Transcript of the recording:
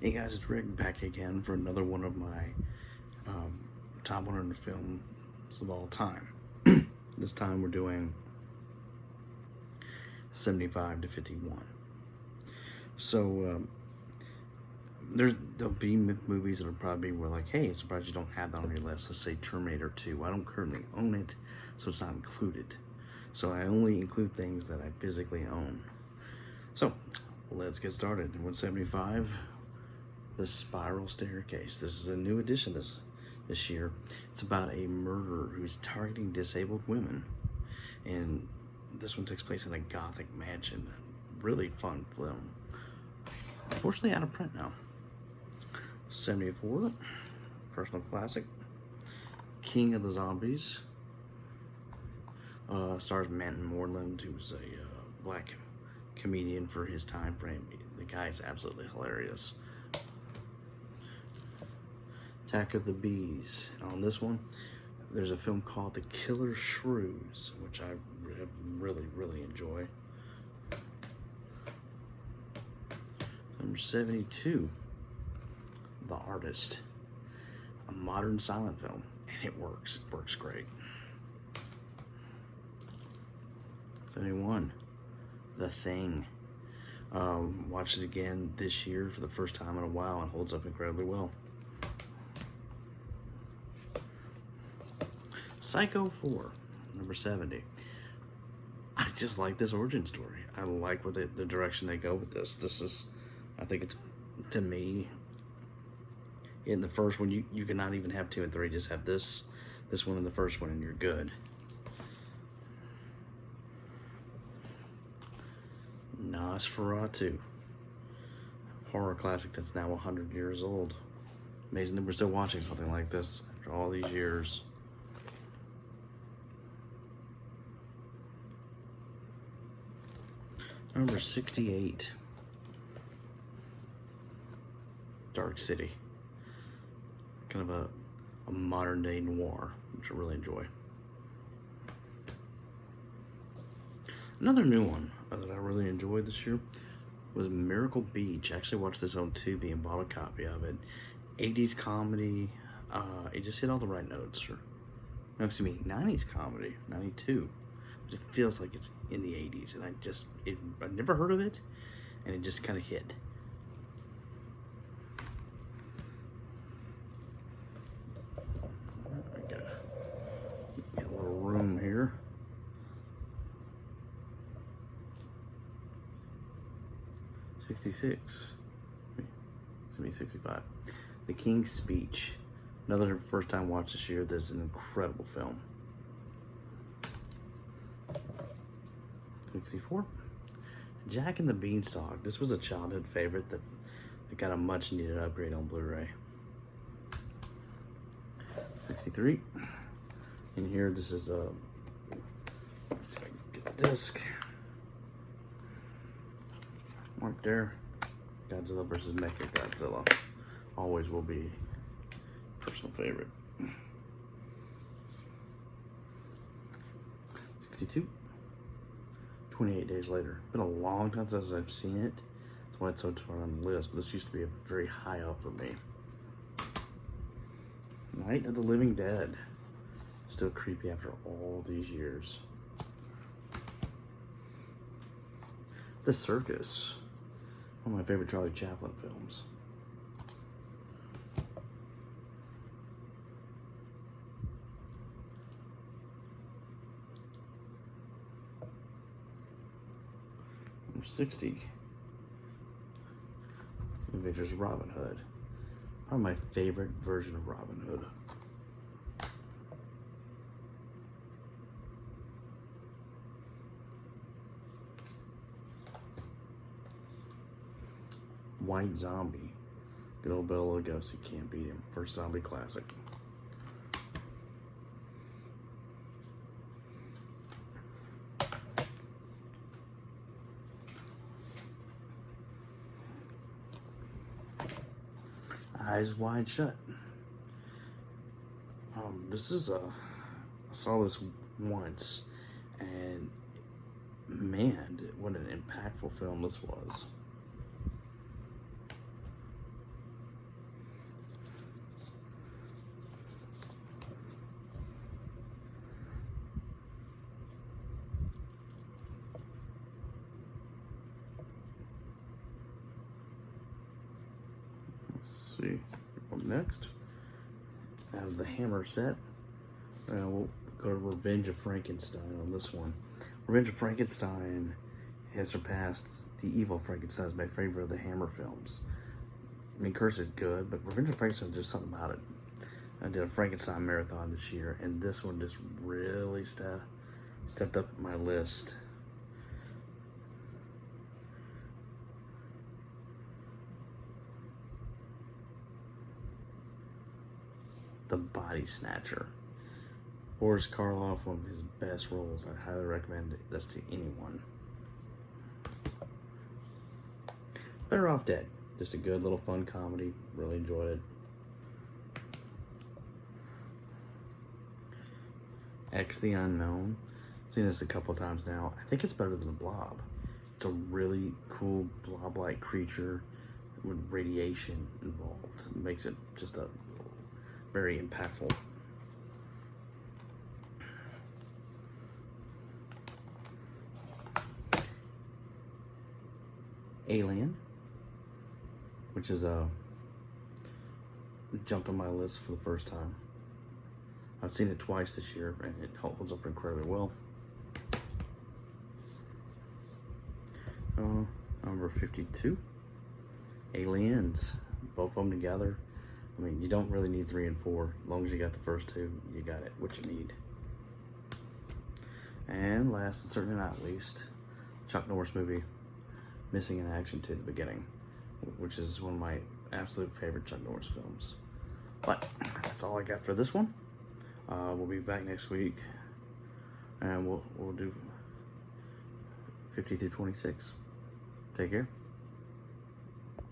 Hey guys, it's Rick back again for another one of my top 100 films of all time. This time we're doing 75 to 51. So there'll be movies that'll probably be where like, hey, I'm surprised you don't have that on your list. Let's say Terminator 2. I don't currently own it, so it's not included. So I only include things that I physically own. So let's get started. 175. The Spiral Staircase. This is a new edition this year. It's about a murderer who's targeting disabled women, and this one takes place in a gothic mansion. Really fun film. Unfortunately out of print now. 74, personal classic. King of the Zombies. Stars Manton Moreland, who's a black comedian for his time frame. The guy is absolutely hilarious. Attack of the Bees. On this one, there's a film called The Killer Shrews, which I really enjoy. Number 72, The Artist, a modern silent film, and it works great. 71, The Thing. Watched it again this year for the first time in a while and holds up incredibly well. Psycho 4, number 70. I just like this origin story. I like what the direction they go with this. This is, I think it's, to me, in the first one, you cannot even have 2 and 3. Just have this one in the first one and you're good. Nosferatu. Horror classic that's now 100 years old. Amazing that we're still watching something like this after all these years. Number 68, Dark City. Kind of a modern day noir, which I really enjoy. Another new one that I really enjoyed this year was Miracle Beach. I actually watched this on Tubi and bought a copy of it. 80s comedy. It just hit all the right notes. No, excuse me, 90s comedy, 92. It feels like it's in the 80s, and I never heard of it, and it just kind of hit. I got a little room here. '66. It's gonna be 65. The King's Speech. Another first time watch this year. This is an incredible film. 64. Jack and the Beanstalk. This was a childhood favorite that got a much needed upgrade on Blu-ray. 63. In here, this is a, let's see if I can get the disc. Mark there. Godzilla vs. Mechagodzilla. Always will be personal favorite. 62. 28 Days Later. Been a long time since I've seen it. That's why it's so far on the list, but this used to be a very high up for me. Night of the Living Dead. Still creepy after all these years. The Circus. One of my favorite Charlie Chaplin films. Number 60. Adventures of Robin Hood. Probably my favorite version of Robin Hood. White Zombie. Good old Bela Lugosi, can't beat him. First zombie classic. Eyes Wide Shut. This is I saw this once, and man, what an impactful film this was. Let's see. Up next, out of the Hammer set, we'll go to Revenge of Frankenstein on this one. Revenge of Frankenstein has surpassed The Evil Frankenstein as my favorite of the Hammer films. I mean, Curse is good, but Revenge of Frankenstein is just something about it. I did a Frankenstein marathon this year, and this one just really stepped up my list. The Body Snatcher. Boris Karloff, one of his best roles. I highly recommend this to anyone. Better Off Dead. Just a good little fun comedy. Really enjoyed it. X the Unknown. Seen this a couple times now. I think it's better than The Blob. It's a really cool blob-like creature with radiation involved. It makes it just a very impactful. Alien, which is jumped on my list for the first time. I've seen it twice this year, and it holds up incredibly well. Number 52, Aliens. Both of them together. I mean, you don't really need 3 and 4. As long as you got the first two, you got it, what you need. And last, and certainly not least, Chuck Norris movie, Missing in Action 2: The Beginning, which is one of my absolute favorite Chuck Norris films. But that's all I got for this one. We'll be back next week, and we'll do 50 through 26. Take care.